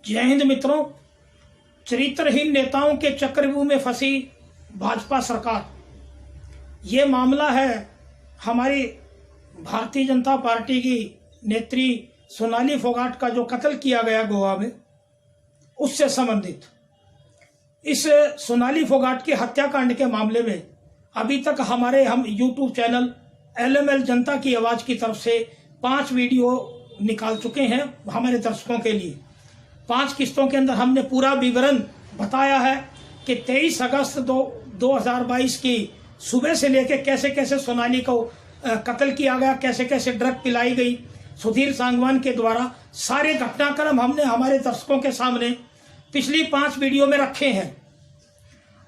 जय हिंद मित्रों। चरित्रहीन नेताओं के चक्रव्यूह में फंसी भाजपा सरकार, ये मामला है हमारी भारतीय जनता पार्टी की नेत्री सोनाली फोगाट का जो कत्ल किया गया गोवा में, उससे संबंधित। इस सोनाली फोगाट के हत्याकांड के मामले में अभी तक हम यूट्यूब चैनल एलएमएल जनता की आवाज़ की तरफ से 5 वीडियो निकाल चुके हैं हमारे दर्शकों के लिए। 5 किस्तों के अंदर हमने पूरा विवरण बताया है कि 23 अगस्त 2022 की सुबह से लेकर कैसे कैसे सोनाली को कत्ल किया गया, कैसे कैसे ड्रग पिलाई गई सुधीर सांगवान के द्वारा। सारे घटनाक्रम हमने हमारे दर्शकों के सामने पिछली 5 वीडियो में रखे हैं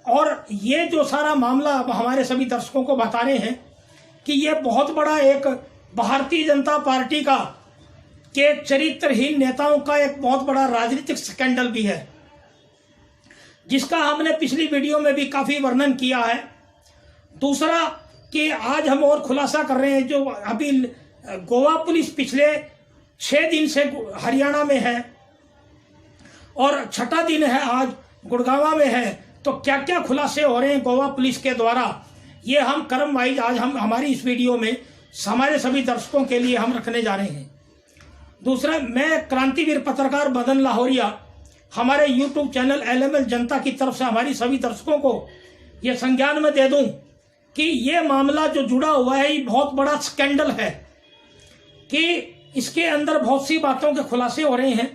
और ये जो सारा मामला अब हमारे सभी दर्शकों को बता रहे हैं कि ये बहुत बड़ा एक भारतीय जनता पार्टी का के चरित्रहीन नेताओं का एक बहुत बड़ा राजनीतिक स्कैंडल भी है, जिसका हमने पिछली वीडियो में भी काफी वर्णन किया है। दूसरा कि आज हम और खुलासा कर रहे हैं, जो अभी गोवा पुलिस पिछले 6 दिन से हरियाणा में है और 6ठा दिन है आज गुड़गांव में है, तो क्या क्या खुलासे हो रहे हैं गोवा पुलिस के द्वारा, ये हम क्रम वाइज आज हम हमारी इस वीडियो में हमारे सभी दर्शकों के लिए हम रखने जा रहे हैं। दूसरा, मैं क्रांतिवीर पत्रकार मदन लाहौरिया हमारे यूट्यूब चैनल एलएमएल जनता की तरफ से हमारी सभी दर्शकों को ये संज्ञान में दे दूं कि ये मामला जो जुड़ा हुआ है ये बहुत बड़ा स्कैंडल है, कि इसके अंदर बहुत सी बातों के खुलासे हो रहे हैं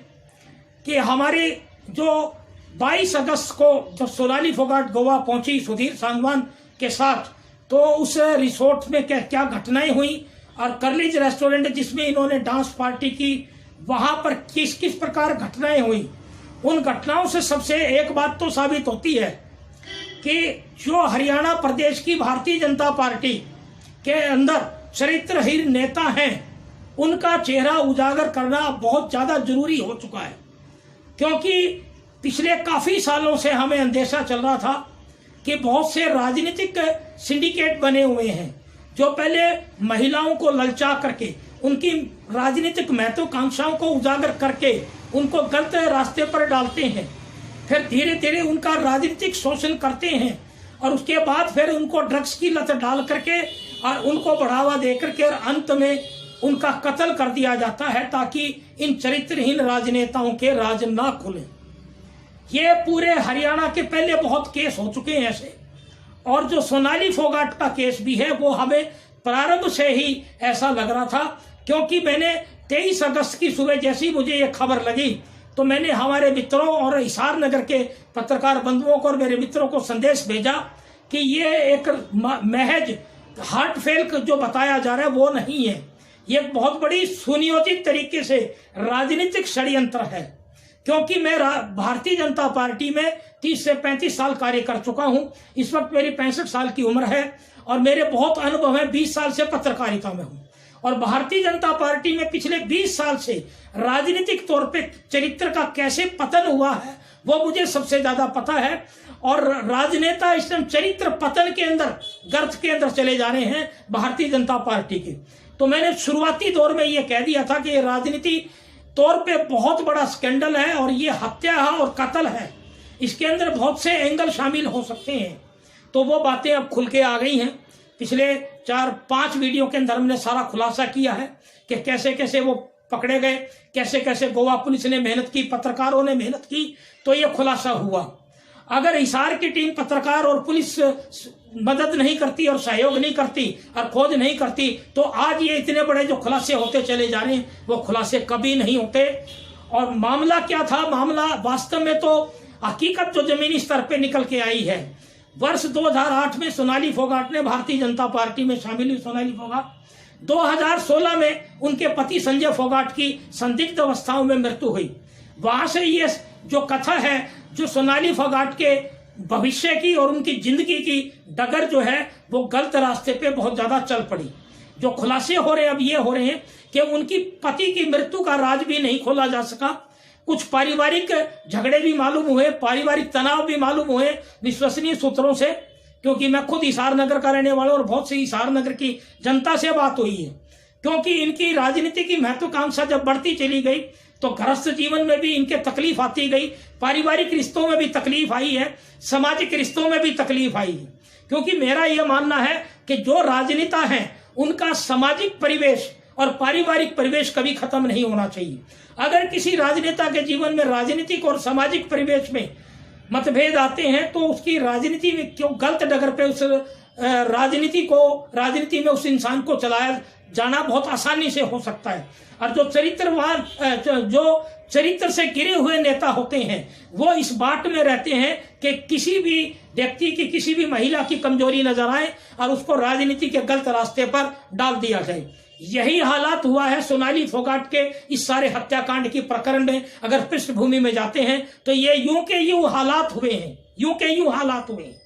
कि हमारी जो 22 अगस्त को जब सोनाली फोगाट गोवा पहुंची सुधीर सांगवान के साथ, तो उस रिसोर्ट में क्या क्या घटनाएं हुई और कर्लिज रेस्टोरेंट जिसमें इन्होंने डांस पार्टी की, वहां पर किस किस प्रकार घटनाएं हुई। उन घटनाओं से सबसे एक बात तो साबित होती है कि जो हरियाणा प्रदेश की भारतीय जनता पार्टी के अंदर चरित्रहीन नेता हैं, उनका चेहरा उजागर करना बहुत ज्यादा जरूरी हो चुका है, क्योंकि पिछले काफी सालों से हमें अंदेशा चल रहा था कि बहुत से राजनीतिक सिंडिकेट बने हुए हैं जो पहले महिलाओं को ललचा करके उनकी राजनीतिक महत्वाकांक्षाओं को उजागर करके उनको गलत रास्ते पर डालते हैं, फिर धीरे धीरे उनका राजनीतिक शोषण करते हैं और उसके बाद फिर उनको ड्रग्स की लत डाल करके और उनको बढ़ावा दे करके और अंत में उनका कत्ल कर दिया जाता है, ताकि इन चरित्रहीन राजनेताओं के राज ना खुले। ये पूरे हरियाणा के पहले बहुत केस हो चुके हैं ऐसे, और जो सोनाली फोगाट का केस भी है वो हमें प्रारंभ से ही ऐसा लग रहा था, क्योंकि मैंने 23 अगस्त की सुबह जैसी मुझे ये खबर लगी तो मैंने हमारे मित्रों और हिसार नगर के पत्रकार बंधुओं को और मेरे मित्रों को संदेश भेजा कि ये एक महज हार्ट फेल जो बताया जा रहा है वो नहीं है, ये बहुत बड़ी सुनियोजित तरीके से राजनीतिक षड्यंत्र है। क्योंकि मैं भारतीय जनता पार्टी में 30 से 35 साल कार्य कर चुका हूं, इस वक्त मेरी 65 साल की उम्र है और मेरे बहुत अनुभव है, 20 साल से पत्रकारिता में हूं और भारतीय जनता पार्टी में पिछले 20 साल से राजनीतिक तौर पे चरित्र का कैसे पतन हुआ है वो मुझे सबसे ज्यादा पता है। और राजनेता इस टाइम चरित्र पतन के अंदर, गर्त के अंदर चले जा रहे हैं भारतीय जनता पार्टी के। तो मैंने शुरुआती दौर में ये कह दिया था कि ये राजनीति तौर पे बहुत बड़ा स्कैंडल है और ये हत्या है और कत्ल है, इसके अंदर बहुत से एंगल शामिल हो सकते हैं। तो वो बातें अब खुल के आ गई हैं। पिछले 4-5 वीडियो के अंदर हमने सारा खुलासा किया है कि कैसे कैसे वो पकड़े गए, कैसे कैसे गोवा पुलिस ने मेहनत की, पत्रकारों ने मेहनत की, तो ये खुलासा हुआ। अगर हिसार की टीम पत्रकार और पुलिस मदद नहीं करती और सहयोग नहीं करती और खोज नहीं करती तो आज ये इतने बड़े जो खुलासे होते चले जा रहे हैं वो खुलासे कभी नहीं होते। और मामला क्या था, मामला वास्तव में तो हकीकत जो जमीनी स्तर पे निकल के आई है। वर्ष 2008 में सोनाली फोगाट ने भारतीय जनता पार्टी में शामिल हुई। सोनाली फोगाट 2016 में उनके पति संजय फोगाट की संदिग्ध अवस्थाओं में मृत्यु हुई। वहां से ये जो कथा है, जो सोनाली फोगाट के भविष्य की और उनकी जिंदगी की डगर जो है वो गलत रास्ते पे बहुत ज्यादा चल पड़ी। जो खुलासे हो रहे हैं अब ये हो रहे हैं कि उनकी पति की मृत्यु का राज भी नहीं खोला जा सका, कुछ पारिवारिक झगड़े भी मालूम हुए, पारिवारिक तनाव भी मालूम हुए विश्वसनीय सूत्रों से, क्योंकि मैं खुद हिसार नगर का रहने वाला और बहुत से हिसार नगर की जनता से बात हुई है। क्योंकि इनकी राजनीति की महत्वाकांक्षा जब बढ़ती चली गई तो गृहस्थ जीवन में भी इनके तकलीफ आती गई, पारिवारिक रिश्तों में भी तकलीफ आई है, सामाजिक रिश्तों में भी तकलीफ आई है। क्योंकि मेरा यह मानना है कि जो राजनेता हैं उनका सामाजिक परिवेश और पारिवारिक परिवेश कभी खत्म नहीं होना चाहिए। अगर किसी राजनेता के जीवन में राजनीतिक और सामाजिक परिवेश में मतभेद आते हैं तो उसकी राजनीति में क्यों गलत डगर पे उस राजनीति में उस इंसान को चलाया जाना बहुत आसानी से हो सकता है। और जो चरित्र से गिरे हुए नेता होते हैं वो इस बाट में रहते हैं कि किसी भी व्यक्ति की, किसी भी महिला की कमजोरी नजर आए और उसको राजनीति के गलत रास्ते पर डाल दिया जाए। यही हालात हुआ है सोनाली फोगाट के इस सारे हत्याकांड की प्रकरण में। अगर पृष्ठभूमि में जाते हैं तो ये यूं के यूं हालात हुए हैं, यूं के यूं हालात हुए हैं।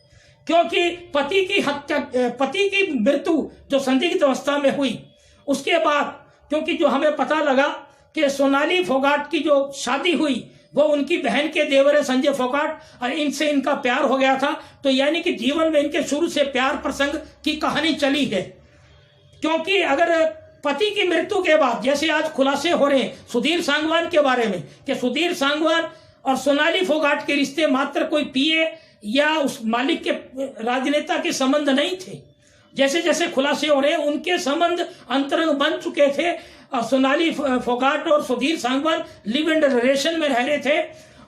क्योंकि पति की मृत्यु जो संदिग्ध अवस्था में हुई, उसके बाद क्योंकि जो हमें पता लगा कि सोनाली फोगाट की जो शादी हुई वो उनकी बहन के देवर है संजय फोगाट, और इनसे इनका प्यार हो गया था। तो यानी कि जीवन में इनके शुरू से प्यार प्रसंग की कहानी चली है। क्योंकि अगर पति की मृत्यु के बाद जैसे आज खुलासे हो रहे हैं सुधीर सांगवान के बारे में कि सुधीर सांगवान और सोनाली फोगाट के रिश्ते मात्र कोई पीए या उस मालिक के राजनेता के संबंध नहीं थे, जैसे जैसे खुलासे हो रहे हैं उनके संबंध अंतरंग बन चुके थे। सोनाली फोगाट और Sudhir Sangwan live in relation में रह रहे थे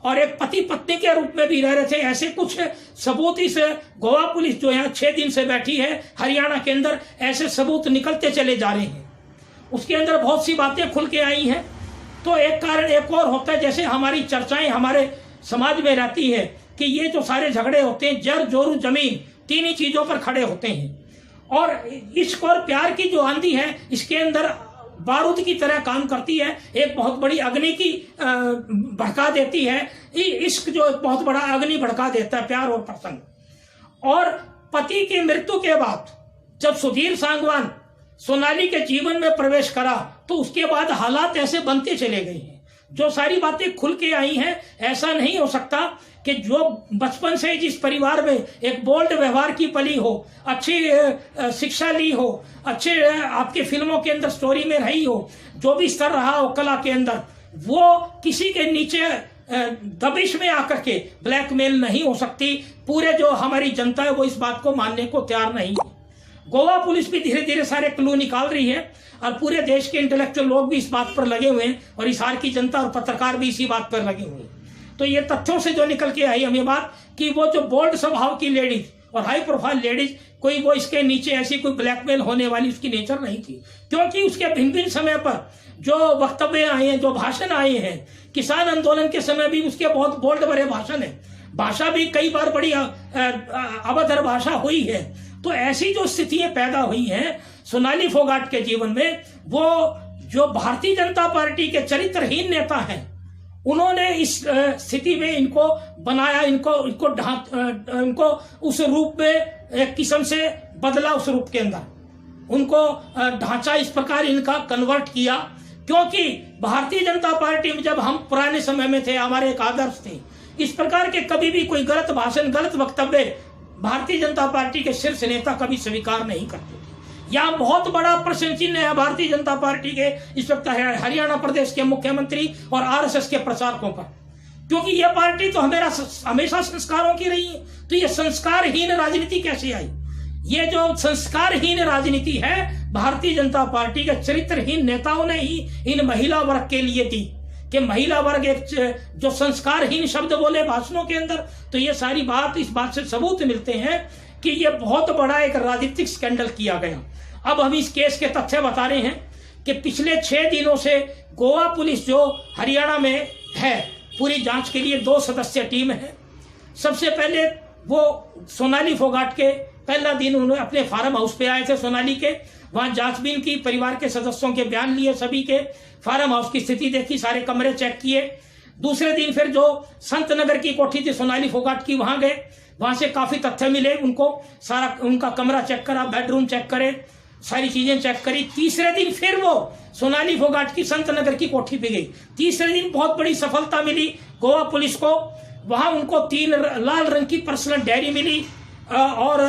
और एक पति पत्नी के रूप में भी रह रहे थे। ऐसे कुछ सबूत इस गोवा पुलिस जो यहाँ 6 दिन से बैठी है हरियाणा के अंदर, ऐसे सबूत निकलते चले जा रहे हैं। उसके अंदर बहुत सी बातें खुल के आई हैं। तो एक कारण एक और होता है, जैसे हमारी चर्चाएं हमारे समाज में रहती है कि ये जो सारे झगड़े होते हैं जर जोरू जमीन तीन ही चीजों पर खड़े होते हैं। और इश्क और प्यार की जो आंधी है इसके अंदर बारूद की तरह काम करती है, एक बहुत बड़ी अग्नि की भड़का देती है। इश्क जो एक बहुत बड़ा अग्नि भड़का देता है, प्यार और प्रसंग। और पति की मृत्यु के बाद जब सुधीर सांगवान सोनाली के जीवन में प्रवेश करा तो उसके बाद हालात ऐसे बनते चले गए हैं। जो सारी बातें खुल के आई हैं, ऐसा नहीं हो सकता कि जो बचपन से जिस परिवार में एक बोल्ड व्यवहार की पली हो, अच्छी शिक्षा ली हो, अच्छे आपके फिल्मों के अंदर स्टोरी में रही हो, जो भी स्तर रहा हो कला के अंदर, वो किसी के नीचे दबिश में आकर के ब्लैकमेल नहीं हो सकती। पूरे जो हमारी जनता है वो इस बात को मानने को तैयार नहीं है। गोवा पुलिस भी धीरे धीरे सारे क्लू निकाल रही है और पूरे देश के इंटेलेक्चुअल लोग भी इस बात पर लगे हुए हैं और हिसार की जनता और पत्रकार भी इसी बात पर लगे हुए हैं। तो ये तथ्यों से जो निकल के आई हमें बात कि वो जो बोल्ड स्वभाव की लेडीज और हाई प्रोफाइल लेडीज, कोई वो इसके नीचे ऐसी कोई ब्लैकमेल होने वाली उसकी नेचर नहीं थी। क्योंकि उसके भिन्न भिन्न समय पर जो वक्तव्य आए हैं, जो भाषण आए हैं, किसान आंदोलन के समय भी उसके बहुत बोल्ड भरे भाषण है, भाषा भी कई बार बड़ी अभद्र भाषा हुई है। तो ऐसी जो स्थितियां पैदा हुई हैं सोनाली फोगाट के जीवन में, वो जो भारतीय जनता पार्टी के चरित्रहीन नेता हैं उन्होंने इस स्थिति में इनको बनाया, इनको उस रूप में एक किस्म से बदला, उस रूप के अंदर उनको ढांचा इस प्रकार इनका कन्वर्ट किया। क्योंकि भारतीय जनता पार्टी में जब हम पुराने समय में थे, हमारे एक आदर्श थे, इस प्रकार के कभी भी कोई गलत भाषण, गलत वक्तव्य भारतीय जनता पार्टी के शीर्ष नेता कभी स्वीकार नहीं करते थे। यहाँ बहुत बड़ा प्रश्न चिन्ह है भारतीय जनता पार्टी के इस वक्त हरियाणा प्रदेश के मुख्यमंत्री और आरएसएस के प्रचारकों पर, क्योंकि यह पार्टी तो हमेशा संस्कारों की रही है। तो ये संस्कारहीन राजनीति कैसे आई? ये जो संस्कारहीन राजनीति है भारतीय जनता पार्टी के चरित्रहीन नेताओं ने ही इन महिला वर्ग के लिए दी कि महिला वर्ग एक जो संस्कारहीन शब्द बोले भाषणों के अंदर। तो ये सारी बात, इस बात से सबूत मिलते हैं कि ये बहुत बड़ा एक राजनीतिक स्कैंडल किया गया। अब हम इस केस के तथ्य बता रहे हैं कि पिछले 6 दिनों से गोवा पुलिस जो हरियाणा में है, पूरी जांच के लिए 2 सदस्यीय टीम है। सबसे पहले वो सोनाली फोगाट के पहला दिन उन्होंने अपने फार्म हाउस पे आए थे सोनाली के, वहां जांचबीन की, परिवार के सदस्यों के बयान लिए, सभी के फार्म हाउस की स्थिति देखी, सारे कमरे चेक किए। दूसरे दिन फिर जो संत नगर की कोठी थी सोनाली फोगाट की, वहां गए, वहां से काफी तथ्य मिले उनको, सारा उनका कमरा चेक करा, बेडरूम चेक करे, सारी चीजें चेक करी। तीसरे दिन फिर वो सोनाली फोगाट की संत नगर की कोठी पे गई। तीसरे दिन बहुत बड़ी सफलता मिली गोवा पुलिस को, वहां उनको 3 लाल रंग की पर्सनल डायरी मिली, और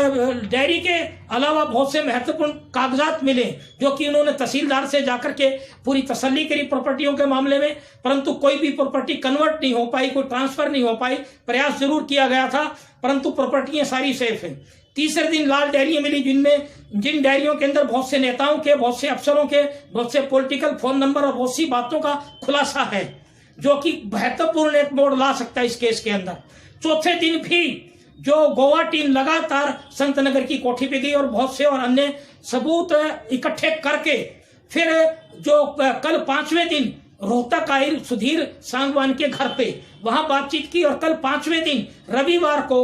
डायरी के अलावा बहुत से महत्वपूर्ण कागजात मिले जो कि उन्होंने तहसीलदार से जाकर के पूरी तसल्ली करी प्रॉपर्टियों के मामले में, परंतु कोई भी प्रॉपर्टी कन्वर्ट नहीं हो पाई, कोई ट्रांसफर नहीं हो पाई। प्रयास जरूर किया गया था परंतु प्रॉपर्टियां सारी सेफ है। तीसरे दिन लाल डायरियां मिली जिन डायरियों के अंदर बहुत से नेताओं के, बहुत से अफसरों के, बहुत से पॉलिटिकल फोन नंबर और बहुत सी बातों का खुलासा है जो कि महत्वपूर्ण एक मोड़ ला सकता है इस केस के अंदर। चौथे दिन भी जो गोवा टीम लगातार संत नगर की कोठी पे गई और बहुत से और अन्य सबूत इकट्ठे करके फिर जो कल 5वें दिन रोहतक आई सुधीर सांगवान के घर पे वहां बातचीत की और कल 5वें दिन रविवार को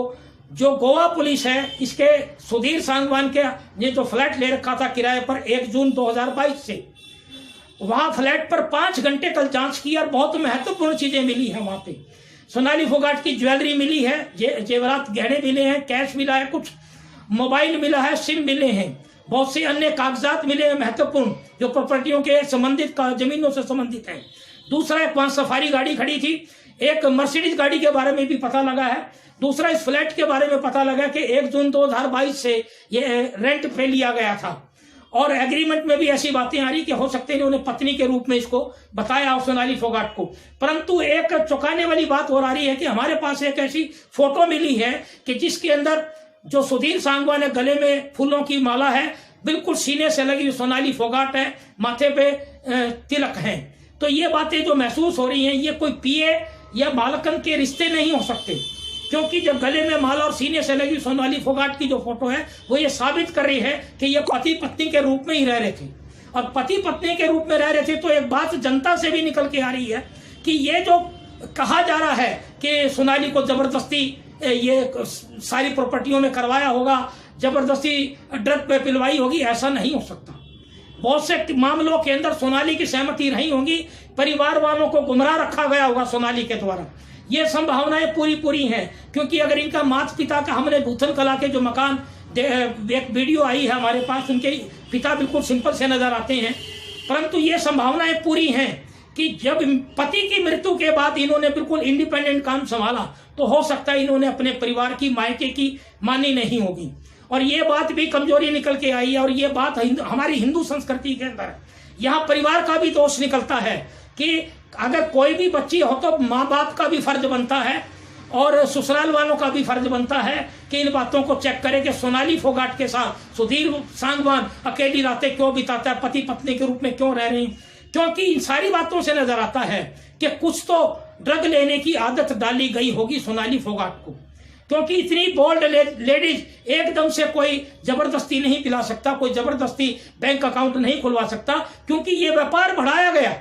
जो गोवा पुलिस है इसके सुधीर सांगवान के ने जो फ्लैट ले रखा था किराए पर 1 जून 2022 से वहां फ्लैट पर 5 घंटे कल जांच की और बहुत महत्वपूर्ण चीजें मिली है। वहां पे सोनाली फोगाट की ज्वेलरी मिली है, जेवरात गहने मिले हैं, कैश मिला है, कुछ मोबाइल मिला है, सिम मिले हैं, बहुत से अन्य कागजात मिले हैं महत्वपूर्ण जो प्रॉपर्टियों के संबंधित जमीनों से संबंधित है। दूसरा एक वहां सफारी गाड़ी खड़ी थी, एक मर्सिडीज गाड़ी के बारे में भी पता लगा है। दूसरा इस फ्लैट के बारे में पता लगा कि 1 जून 2022 से ये रेंट पे लिया गया था और एग्रीमेंट में भी ऐसी बातें आ रही कि हो सकते हैं उन्हें पत्नी के रूप में इसको बताया सोनाली फोगाट को। परंतु एक चौंकाने वाली बात और आ रही है कि हमारे पास एक ऐसी फोटो मिली है कि जिसके अंदर जो सुधीर सांगवान ने गले में फूलों की माला है, बिल्कुल सीने से लगी सोनाली फोगाट है, माथे पे तिलक है। तो ये बातें जो महसूस हो रही हैं ये कोई पीए या बालकन के रिश्ते नहीं हो सकते, क्योंकि जब गले में माला और सीने से लगी सोनाली फोगाट की जो फोटो है वो ये साबित कर रही है कि ये पति पत्नी के रूप में ही रह रहे थे। और पति पत्नी के रूप में रह रहे थे तो एक बात जनता से भी निकल के आ रही है कि ये जो कहा जा रहा है कि सोनाली को जबरदस्ती ये सारी प्रॉपर्टियों में करवाया होगा, जबरदस्ती ड्रग पे पिलवाई होगी, ऐसा नहीं हो सकता। बहुत से मामलों के अंदर सोनाली की सहमति रही होगी, परिवार वालों को गुमराह रखा गया होगा सोनाली के द्वारा। ये संभावनाएं पूरी हैं, क्योंकि अगर इनका माता पिता का हमने भूथन कला के जो मकान एक वीडियो आई है हमारे पास, उनके पिता बिल्कुल सिंपल से नजर आते हैं, परंतु ये संभावनाएं पूरी हैं कि जब पति की मृत्यु के बाद इन्होंने बिल्कुल इंडिपेंडेंट काम संभाला तो हो सकता है इन्होंने अपने परिवार की मायके की मानी नहीं होगी। और ये बात भी कमजोरी निकल के आई है और ये बात हमारी हिंदू संस्कृति के अंदर यहाँ परिवार का भी दोष निकलता है कि अगर कोई भी बच्ची हो तो माँ बाप का भी फर्ज बनता है और ससुराल वालों का भी फर्ज बनता है कि इन बातों को चेक करें कि सोनाली फोगाट के साथ सुधीर सांगवान अकेली रातें क्यों बिताता है, पति पत्नी के रूप में क्यों रह रहे हैं। क्योंकि इन सारी बातों से नजर आता है कि कुछ तो ड्रग लेने की आदत डाली गई होगी सोनाली फोगाट को, क्योंकि इतनी बोल्ड लेडीज एकदम से कोई जबरदस्ती नहीं पिला सकता, कोई जबरदस्ती बैंक अकाउंट नहीं खुलवा सकता, क्योंकि ये व्यापार बढ़ाया गया।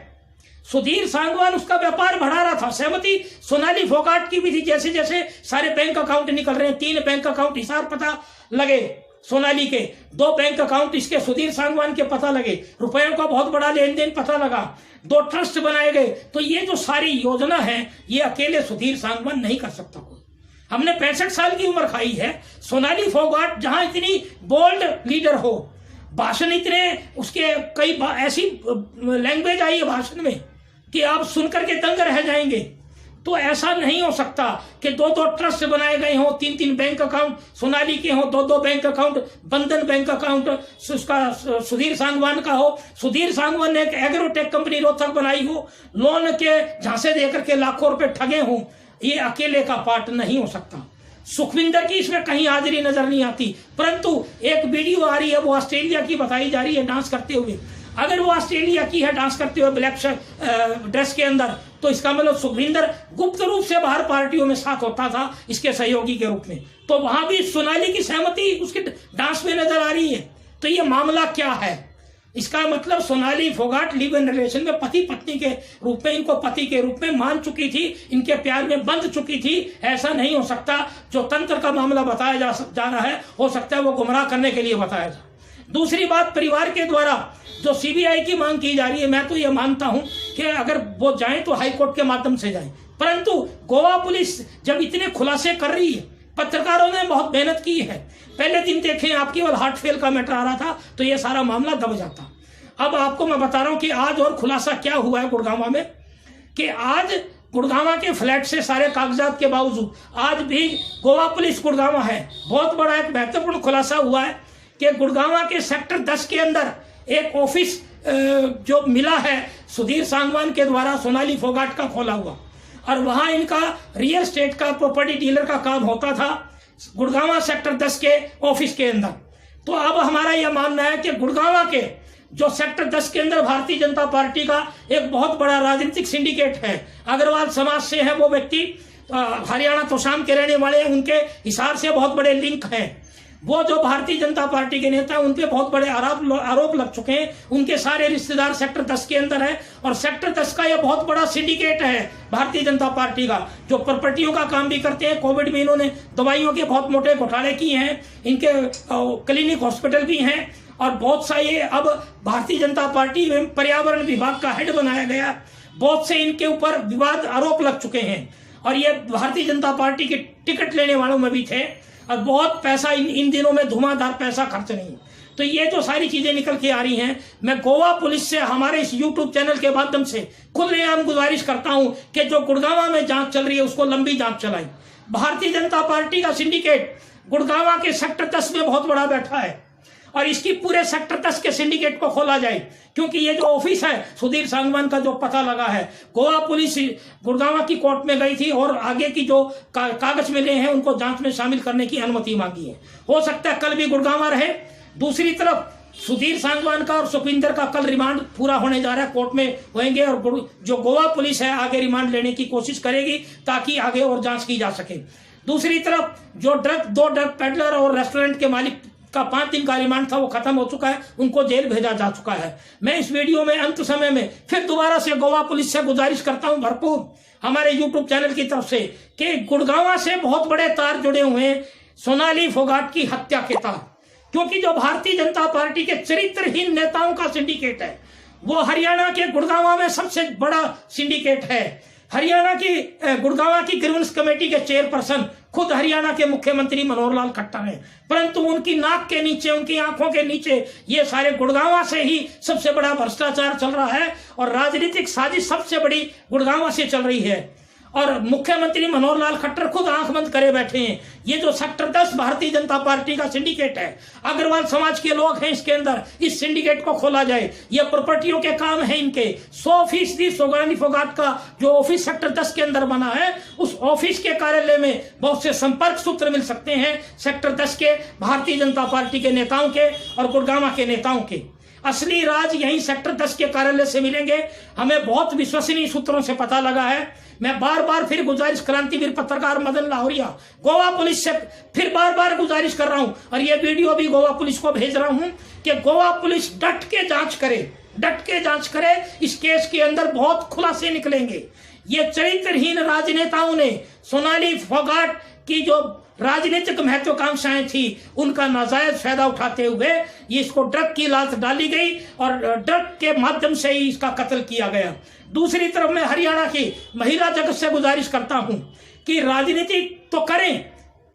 सुधीर सांगवान उसका व्यापार बढ़ा रहा था, सहमति सोनाली फोगाट की भी थी। जैसे जैसे सारे बैंक अकाउंट निकल रहे हैं, 3 बैंक अकाउंट हिसाब पता लगे सोनाली के, 2 बैंक अकाउंट इसके सुधीर सांगवान के पता लगे, रुपयों का बहुत बड़ा लेन देन पता लगा, 2 ट्रस्ट बनाए गए। तो ये जो सारी योजना है ये अकेले सुधीर सांगवान नहीं कर सकता कोई। हमने 65 साल की उम्र खाई है। सोनाली फोगाट जहां इतनी बोल्ड लीडर हो, भाषण इतने उसके कई ऐसी लैंग्वेज आई है भाषण में कि आप सुनकर के दंग रह जाएंगे। तो ऐसा नहीं हो सकता कि 2 ट्रस्ट बनाए गए हों, 3 बैंक अकाउंट सोनाली के हों, 2 बैंक अकाउंट बंधन बैंक अकाउंट उसका सुधीर सांगवान का हो, सुधीर सांगवान ने एक एग्रोटेक कंपनी रोहतक बनाई हो, लोन के झांसे देकर के लाखों रुपए ठगे हों, ये अकेले का पार्ट नहीं हो सकता। सुखविंदर की इसमें कहीं हाजिरी नजर नहीं आती, परंतु एक वीडियो आ रही है वो ऑस्ट्रेलिया की बताई जा रही है डांस करते हुए। अगर वो ऑस्ट्रेलिया की है डांस करते हुए ब्लैक ड्रेस के अंदर, तो इसका मतलब सुखविंदर गुप्त रूप से बाहर पार्टियों में साथ होता था इसके सहयोगी के रूप में। तो वहां भी सोनाली की सहमति उसके डांस में नजर आ रही है। तो ये मामला क्या है? इसका मतलब Sonali Phogat live in relation में पति पत्नी के रूप में, इनको पति के रूप में मान चुकी थी, इनके प्यार में बंध चुकी थी। ऐसा नहीं हो सकता। जो तंत्र का मामला बताया जा रहा है, हो सकता है वो गुमराह करने के लिए बताया जाए। दूसरी बात, परिवार के द्वारा जो सीबीआई की मांग की जा रही है, मैं तो ये मानता हूं कि अगर वो जाए तो हाईकोर्ट के माध्यम से जाए, परंतु गोवा पुलिस जब इतने खुलासे कर रही है, पत्रकारों ने बहुत मेहनत की है। पहले दिन देखें आप केवल हार्ट फेल का मैटर आ रहा था तो ये सारा मामला दब जाता। अब आपको मैं बता रहा हूं कि आज और खुलासा क्या हुआ है गुड़गांव में, कि आज गुड़गांव के फ्लैट से सारे कागजात के बावजूद आज भी गोवा पुलिस गुड़गांव है। बहुत बड़ा एक महत्वपूर्ण खुलासा हुआ है कि गुड़गांव के सेक्टर 10 के अंदर एक ऑफिस जो मिला है सुधीर सांगवान के द्वारा सोनाली फोगाट का खोला हुआ, और वहां इनका रियल एस्टेट का प्रॉपर्टी डीलर का काम होता था गुड़गांव सेक्टर 10 के ऑफिस के अंदर। तो अब हमारा यह मानना है कि गुड़गांव के जो सेक्टर 10 के अंदर भारतीय जनता पार्टी का एक बहुत बड़ा राजनीतिक सिंडिकेट है। अग्रवाल समाज से है वो व्यक्ति, हरियाणा तोशाम के रहने वाले, उनके हिसाब से बहुत बड़े लिंक हैं। वो जो भारतीय जनता पार्टी के नेता हैं उन पे बहुत बड़े आरोप लग चुके हैं। उनके सारे रिश्तेदार सेक्टर 10 के अंदर है, और सेक्टर 10 का यह बहुत बड़ा सिंडिकेट है भारतीय जनता पार्टी का, जो प्रॉपर्टियों का काम भी करते हैं। कोविड में इन्होंने दवाइयों के बहुत मोटे घोटाले किए हैं, इनके क्लिनिक हॉस्पिटल भी हैं, और बहुत सा ये अब भारतीय जनता पार्टी एवं पर्यावरण विभाग का हेड बनाया गया। बहुत से इनके ऊपर विवाद आरोप लग चुके हैं, और ये भारतीय जनता पार्टी के टिकट लेने वालों में भी थे, और बहुत पैसा इन दिनों में धुआंधार पैसा खर्च नहीं। तो ये जो सारी चीजें निकल के आ रही हैं, मैं गोवा पुलिस से हमारे इस यूट्यूब चैनल के माध्यम से खुलेआम गुजारिश करता हूं कि जो गुड़गांव में जांच चल रही है उसको लंबी जांच चलाई। भारतीय जनता पार्टी का सिंडिकेट गुड़गांव के सेक्टर 10 में बहुत बड़ा बैठा है, और इसकी पूरे सेक्टर 10 के सिंडिकेट को खोला जाए, क्योंकि ये जो ऑफिस है सुधीर सांगवान का जो पता लगा है, गोवा पुलिस गुड़गांव की कोर्ट में गई थी और आगे की जो कागज मिले हैं उनको जांच में शामिल करने की अनुमति मांगी है। हो सकता है कल भी गुड़गांव रहे। दूसरी तरफ सुधीर सांगवान का और सुखविंदर का कल रिमांड पूरा होने जा रहा है, कोर्ट में होंगे, और जो गोवा पुलिस है आगे रिमांड लेने की कोशिश करेगी ताकि आगे और जांच की जा सके। दूसरी तरफ जो दो ड्रग पेडलर और रेस्टोरेंट के मालिक का 5 दिन का रिमांड था वो खत्म हो चुका है, उनको जेल भेजा जा चुका है। मैं इस वीडियो में अंत समय में फिर दोबारा से गोवा पुलिस से गुजारिश करता हूं भरपूर हमारे यूट्यूब चैनल की तरफ से कि गुड़गांव से बहुत बड़े तार जुड़े हुए हैं सोनाली फोगाट की हत्या के तार, क्योंकि जो भारतीय जनता पार्टी के चरित्रहीन नेताओं का सिंडिकेट है वो हरियाणा के गुड़गांव में सबसे बड़ा सिंडिकेट है। हरियाणा की गुड़गांव की ग्रीवेंस कमेटी के चेयरपर्सन खुद हरियाणा के मुख्यमंत्री मनोहर लाल खट्टर हैं, परंतु उनकी नाक के नीचे, उनकी आंखों के नीचे ये सारे गुड़गांव से ही सबसे बड़ा भ्रष्टाचार चल रहा है, और राजनीतिक साजिश सबसे बड़ी गुड़गांव से चल रही है, और मुख्यमंत्री मनोहर लाल खट्टर खुद आंख बंद करे बैठे हैं। ये जो सेक्टर 10 भारतीय जनता पार्टी का सिंडिकेट है, अग्रवाल समाज के लोग हैं इसके अंदर, इस सिंडिकेट को खोला जाए। ये प्रॉपर्टियों के काम है इनके। 100% सोनाली फोगाट का जो ऑफिस सेक्टर 10 के अंदर बना है, उस ऑफिस के कार्यालय में बहुत से संपर्क सूत्र मिल सकते हैं सेक्टर 10 के, भारतीय जनता पार्टी के नेताओं के और गुड़गांव के नेताओं के। असली राज यही सेक्टर 10 के कार्यालय से मिलेंगे, हमें बहुत विश्वसनीय सूत्रों से पता लगा है। मैं बार बार फिर गुजारिश, क्रांतिवीर पत्रकार मदन लाहौरिया गोवा पुलिस से फिर बार बार गुजारिश कर रहा हूं, और ये वीडियो भी गोवा पुलिस को भेज रहा हूं कि गोवा पुलिस डट के जांच करे। इस केस के अंदर बहुत खुलासे निकलेंगे। ये चरित्रहीन राजनेताओं ने सोनाली फोगाट की जो राजनीतिक महत्वाकांक्षाएं थी उनका नाजायज फायदा उठाते हुए ये इसको ड्रग की लात डाली गई, और ड्रग के माध्यम से ही इसका कत्ल किया गया। दूसरी तरफ मैं हरियाणा की महिला जगत से गुजारिश करता हूं कि राजनीति तो करें,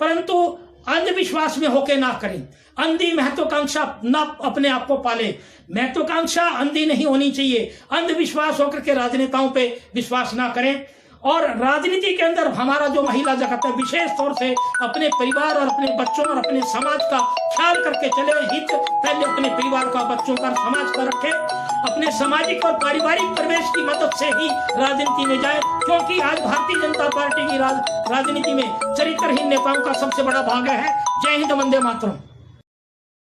परंतु अंधविश्वास में होके ना करें। अंधी महत्वाकांक्षा ना अपने आप को पाले। महत्वाकांक्षा अंधी नहीं होनी चाहिए। अंधविश्वास होकर के राजनेताओं पे विश्वास ना करें। और राजनीति के अंदर हमारा जो महिला जगत है विशेष तौर से अपने परिवार और अपने बच्चों और अपने समाज का ख्याल करके चले। हित पहले अपने परिवार का, बच्चों का, समाज का रखे। अपने सामाजिक और पारिवारिक परिवेश की मदद से ही राजनीति में जाए, क्योंकि आज भारतीय जनता पार्टी की राजनीति में चरित्रहीन नेताओं का सबसे बड़ा भाग है। जय हिंद, वंदे मातरम।